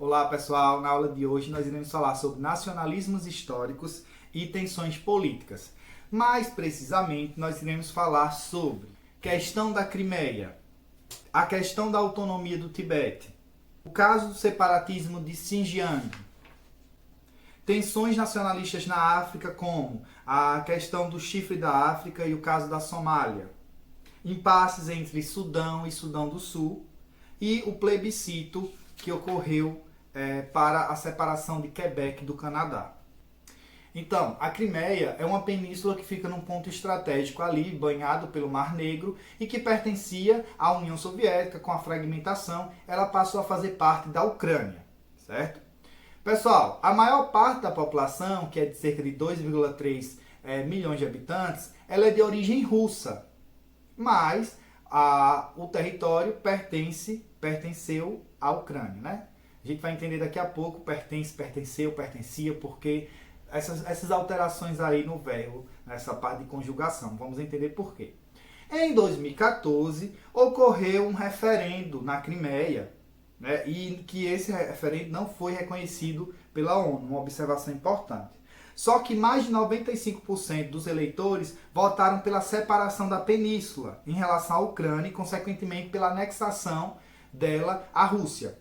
Olá pessoal, na aula de hoje nós iremos falar sobre nacionalismos históricos e tensões políticas. Mais precisamente, nós iremos falar sobre questão da Crimeia, a questão da autonomia do Tibete, o caso do separatismo de Xinjiang, tensões nacionalistas na África como a questão do chifre da África e o caso da Somália, impasses entre Sudão e Sudão do Sul e o plebiscito que ocorreu para a separação de Quebec do Canadá. Então, a Crimeia é uma península que fica num ponto estratégico ali, banhado pelo Mar Negro, e que pertencia à União Soviética. Com a fragmentação, ela passou a fazer parte da Ucrânia, certo? Pessoal, a maior parte da população, que é de cerca de 2,3 milhões de habitantes, ela é de origem russa, mas o território pertenceu à Ucrânia, né? A gente vai entender daqui a pouco, pertenceu, pertencia, porque essas alterações aí no verbo, nessa parte de conjugação. Vamos entender por quê. Em 2014, ocorreu um referendo na Crimeia, né, e que esse referendo não foi reconhecido pela ONU, uma observação importante. Só que mais de 95% dos eleitores votaram pela separação da península em relação à Ucrânia e, consequentemente, pela anexação dela à Rússia.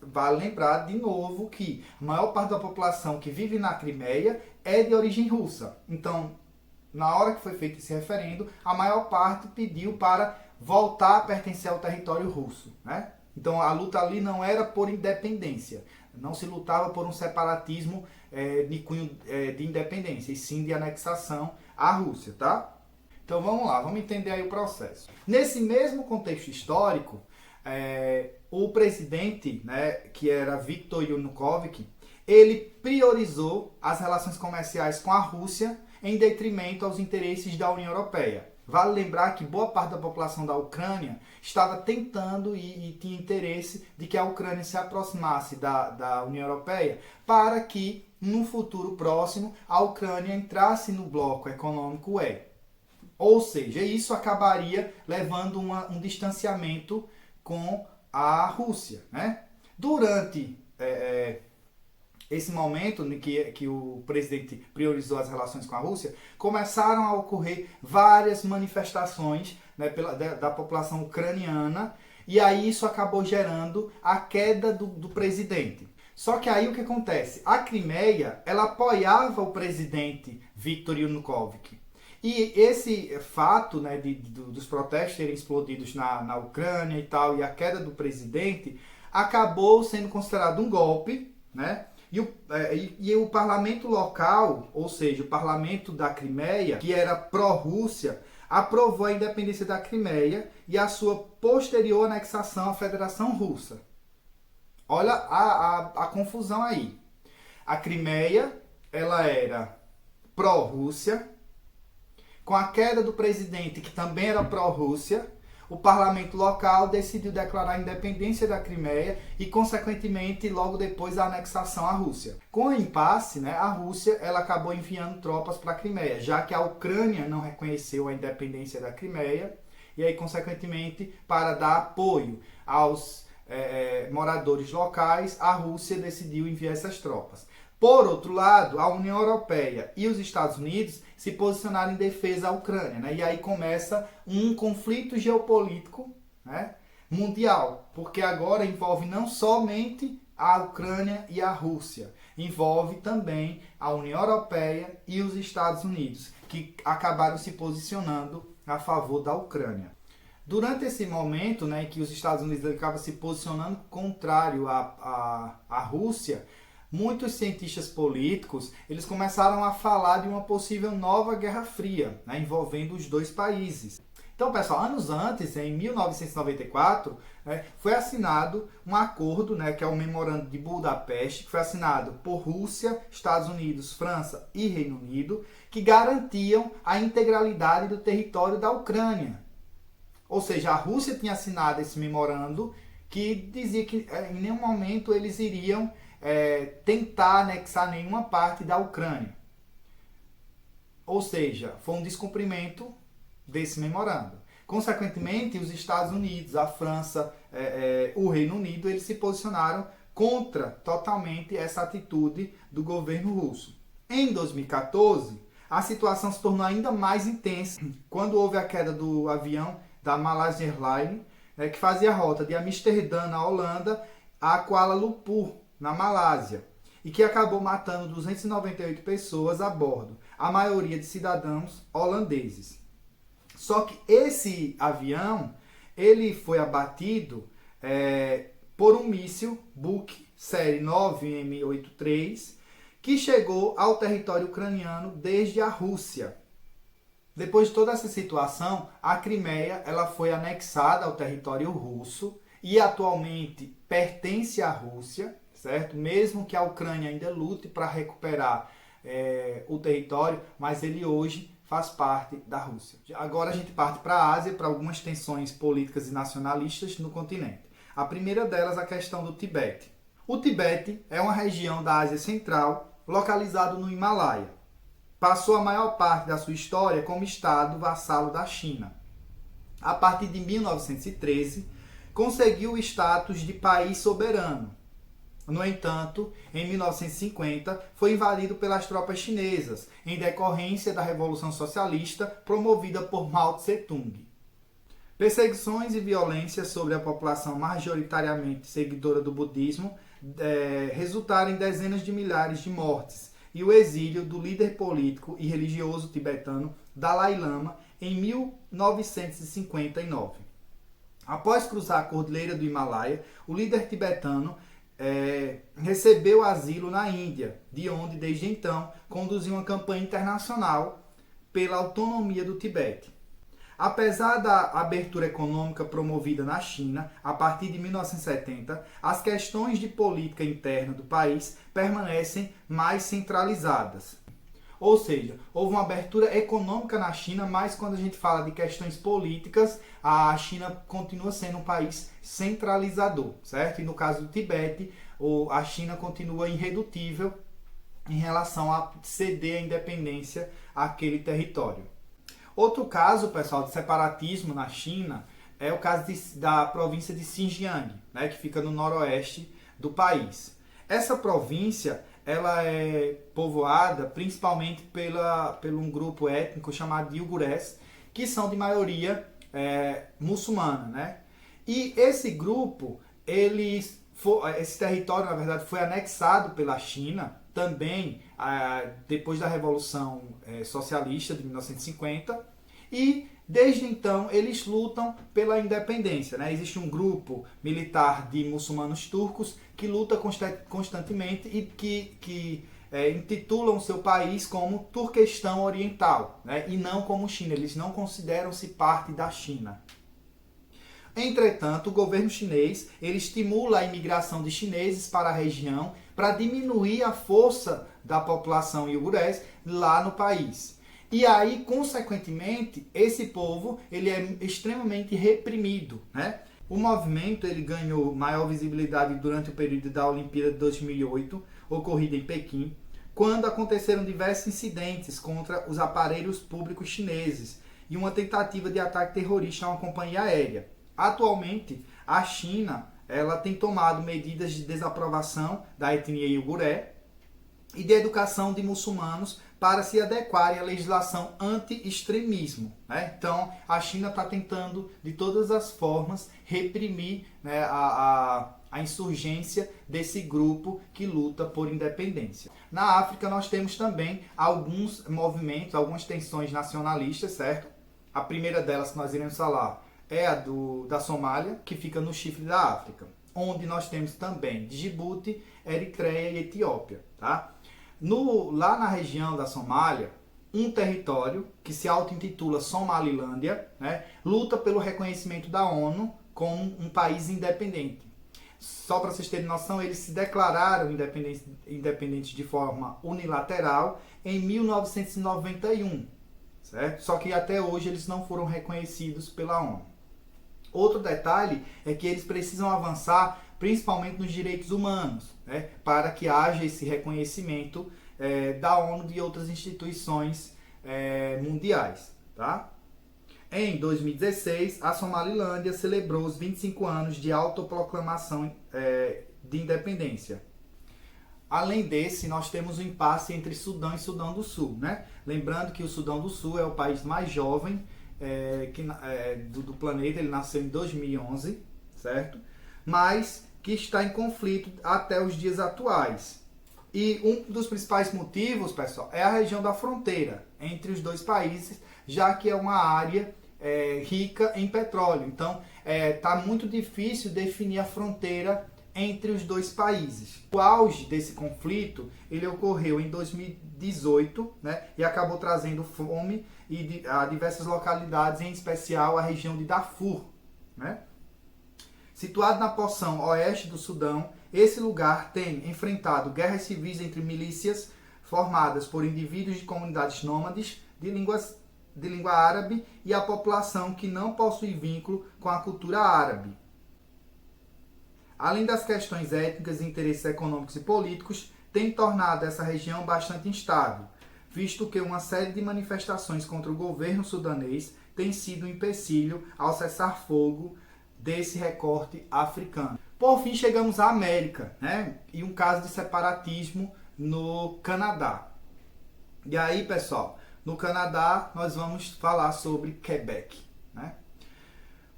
Vale lembrar de novo que a maior parte da população que vive na Crimeia é de origem russa. Então, na hora que foi feito esse referendo, a maior parte pediu para voltar a pertencer ao território russo, né? Então, a luta ali não era por independência, não se lutava por um separatismo de cunho de independência, e sim de anexação à Rússia, tá? Então, vamos lá, vamos entender aí o processo. Nesse mesmo contexto histórico, o presidente, né, que era Viktor Yanukovych, ele priorizou as relações comerciais com a Rússia em detrimento aos interesses da União Europeia. Vale lembrar que boa parte da população da Ucrânia estava tentando e tinha interesse de que a Ucrânia se aproximasse da União Europeia para que, no futuro próximo, a Ucrânia entrasse no bloco econômico UE. Ou seja, isso acabaria levando um distanciamento com a Rússia, né? Durante esse momento em que o presidente priorizou as relações com a Rússia, começaram a ocorrer várias manifestações, né, da população ucraniana, e aí isso acabou gerando a queda do presidente. Só que aí o que acontece? A Crimeia, ela apoiava o presidente Viktor Yanukovych. E esse fato, né, dos protestos terem explodido na Ucrânia e tal, e a queda do presidente, acabou sendo considerado um golpe, né? E o parlamento local, ou seja, o parlamento da Crimeia, que era pró-Rússia, aprovou a independência da Crimeia e a sua posterior anexação à Federação Russa. Olha a confusão aí. A Crimeia, ela era pró-Rússia. Com a queda do presidente, que também era pró-Rússia, o parlamento local decidiu declarar a independência da Crimeia e, consequentemente, logo depois a anexação à Rússia. Com o impasse, né, a Rússia ela acabou enviando tropas para a Crimeia, já que a Ucrânia não reconheceu a independência da Crimeia, e aí, consequentemente, para dar apoio aos moradores locais, a Rússia decidiu enviar essas tropas. Por outro lado, a União Europeia e os Estados Unidos se posicionaram em defesa da Ucrânia, né? E aí começa um conflito geopolítico, né, mundial, porque agora envolve não somente a Ucrânia e a Rússia, envolve também a União Europeia e os Estados Unidos, que acabaram se posicionando a favor da Ucrânia. Durante esse momento, né, em que os Estados Unidos acabam se posicionando contrário à Rússia, muitos cientistas políticos eles começaram a falar de uma possível nova Guerra Fria, né, envolvendo os dois países. Então, pessoal, anos antes, em 1994, foi assinado um acordo, né, que é o Memorando de Budapeste, que foi assinado por Rússia, Estados Unidos, França e Reino Unido, que garantiam a integralidade do território da Ucrânia. Ou seja, a Rússia tinha assinado esse memorando que dizia que em nenhum momento eles iriam tentar anexar nenhuma parte da Ucrânia. Ou seja, foi um descumprimento desse memorando. Consequentemente, os Estados Unidos, a França, o Reino Unido, eles se posicionaram contra totalmente essa atitude do governo russo. Em 2014, a situação se tornou ainda mais intensa quando houve a queda do avião da Malaysia Airlines, que fazia a rota de Amsterdã, na Holanda, a Kuala Lumpur, na Malásia, e que acabou matando 298 pessoas a bordo, a maioria de cidadãos holandeses. Só que esse avião ele foi abatido por um míssil Buk série 9M83 que chegou ao território ucraniano desde a Rússia. Depois de toda essa situação, a Crimeia ela foi anexada ao território russo e atualmente pertence à Rússia, certo? Mesmo que a Ucrânia ainda lute para recuperar o território, mas ele hoje faz parte da Rússia. Agora a gente parte para a Ásia, para algumas tensões políticas e nacionalistas no continente. A primeira delas, a questão do Tibete. O Tibete é uma região da Ásia Central, localizado no Himalaia. Passou a maior parte da sua história como estado vassalo da China. A partir de 1913, conseguiu o status de país soberano. No entanto, em 1950, foi invadido pelas tropas chinesas, em decorrência da Revolução Socialista promovida por Mao Tse-tung. Perseguições e violências sobre a população majoritariamente seguidora do budismo resultaram em dezenas de milhares de mortes e o exílio do líder político e religioso tibetano Dalai Lama em 1959. Após cruzar a cordilheira do Himalaia, o líder tibetano recebeu asilo na Índia, de onde, desde então, conduziu uma campanha internacional pela autonomia do Tibete. Apesar da abertura econômica promovida na China a partir de 1970, as questões de política interna do país permanecem mais centralizadas. Ou seja, houve uma abertura econômica na China, mas quando a gente fala de questões políticas, a China continua sendo um país centralizador, certo? E no caso do Tibete, a China continua irredutível em relação a ceder a independência àquele território. Outro caso, pessoal, de separatismo na China é o caso da província de Xinjiang, que fica no noroeste do país. Essa província ela é povoada principalmente por um grupo étnico chamado de uigures, que são de maioria muçulmana. E esse grupo, esse território, na verdade, foi anexado pela China também depois da Revolução Socialista de 1950 e desde então eles lutam pela independência. Existe um grupo militar de muçulmanos turcos que luta constantemente e que intitulam seu país como Turquestão Oriental, e não como China. Eles não consideram-se parte da China. Entretanto, o governo chinês ele estimula a imigração de chineses para a região para diminuir a força da população uigures lá no país. E aí, consequentemente, esse povo ele é extremamente reprimido. O movimento ele ganhou maior visibilidade durante o período da Olimpíada de 2008, ocorrida em Pequim, quando aconteceram diversos incidentes contra os aparelhos públicos chineses e uma tentativa de ataque terrorista a uma companhia aérea. Atualmente, a China ela tem tomado medidas de desaprovação da etnia uigure e de educação de muçulmanos para se adequarem à legislação anti-extremismo. Então, a China está tentando, de todas as formas, reprimir a insurgência desse grupo que luta por independência. Na África, nós temos também alguns movimentos, algumas tensões nacionalistas, certo? A primeira delas que nós iremos falar é a da Somália, que fica no chifre da África, onde nós temos também Djibouti, Eritreia e Etiópia. Lá na região da Somália, um território que se auto-intitula Somalilândia, luta pelo reconhecimento da ONU como um país independente. Só para vocês terem noção, eles se declararam independentes de forma unilateral em 1991, certo? Só que até hoje eles não foram reconhecidos pela ONU. Outro detalhe é que eles precisam avançar principalmente nos direitos humanos, para que haja esse reconhecimento da ONU e de outras instituições mundiais. Em 2016, a Somalilândia celebrou os 25 anos de autoproclamação de independência. Além desse, nós temos o impasse entre Sudão e Sudão do Sul, né? Lembrando que o Sudão do Sul é o país mais jovem do planeta, ele nasceu em 2011, certo? Mas que está em conflito até os dias atuais. E um dos principais motivos, pessoal, é a região da fronteira entre os dois países, já que é uma área rica em petróleo. Então, está muito difícil definir a fronteira entre os dois países. O auge desse conflito, ele ocorreu em 2018, né, e acabou trazendo fome a diversas localidades, em especial a região de Darfur, né? Situado na porção oeste do Sudão, esse lugar tem enfrentado guerras civis entre milícias formadas por indivíduos de comunidades nômades de língua árabe e a população que não possui vínculo com a cultura árabe. Além das questões étnicas e interesses econômicos e políticos, tem tornado essa região bastante instável, visto que uma série de manifestações contra o governo sudanês tem sido um empecilho ao cessar-fogo desse recorte africano. Por fim, chegamos à América, né? E um caso de separatismo no Canadá. E aí, pessoal, no Canadá nós vamos falar sobre Quebec, né?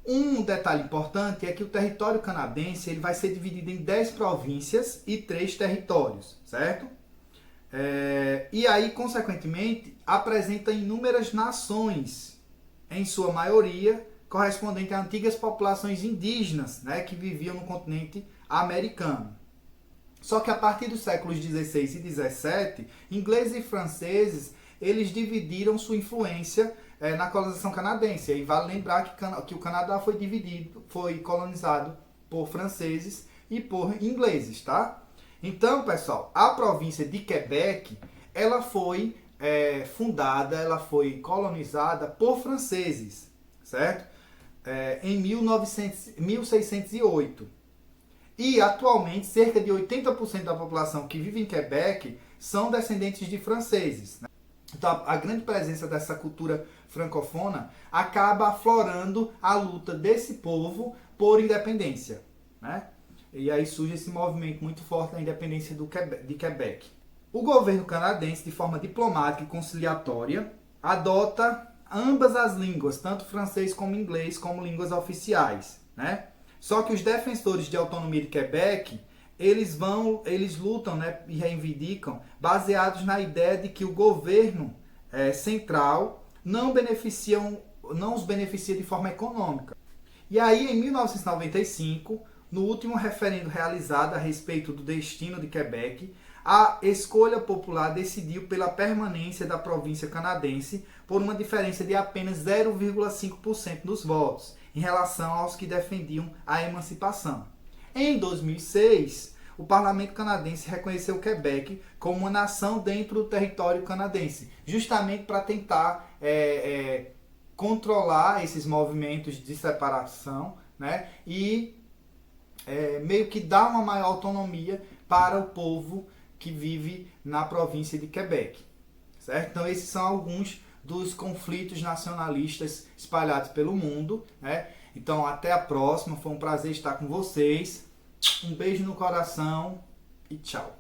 Um detalhe importante é que o território canadense ele vai ser dividido em 10 províncias e 3 territórios, certo? E aí, consequentemente, apresenta inúmeras nações, em sua maioria, correspondente a antigas populações indígenas, né, que viviam no continente americano. Só que a partir dos séculos XVI e XVII, ingleses e franceses eles dividiram sua influência na colonização canadense. E vale lembrar que o Canadá foi colonizado por franceses e por ingleses, tá? Então, pessoal, a província de Quebec, ela foi ela foi colonizada por franceses, certo? Em 1608. E atualmente, cerca de 80% da população que vive em Quebec são descendentes de franceses, né? Então, a grande presença dessa cultura francofona acaba aflorando a luta desse povo por independência, né? E aí surge esse movimento muito forte da independência de Quebec. O governo canadense, de forma diplomática e conciliatória, adota ambas as línguas, tanto francês como inglês, como línguas oficiais, né? Só que os defensores de autonomia de Quebec, eles lutam, né, e reivindicam baseados na ideia de que o governo central não os beneficia de forma econômica. E aí, em 1995, no último referendo realizado a respeito do destino de Quebec, a escolha popular decidiu pela permanência da província canadense por uma diferença de apenas 0,5% dos votos, em relação aos que defendiam a emancipação. Em 2006, o parlamento canadense reconheceu Quebec como uma nação dentro do território canadense, justamente para tentar controlar esses movimentos de separação, né, e meio que dar uma maior autonomia para o povo que vive na província de Quebec, certo? Então esses são alguns dos conflitos nacionalistas espalhados pelo mundo, né? Então até a próxima, foi um prazer estar com vocês, um beijo no coração e tchau!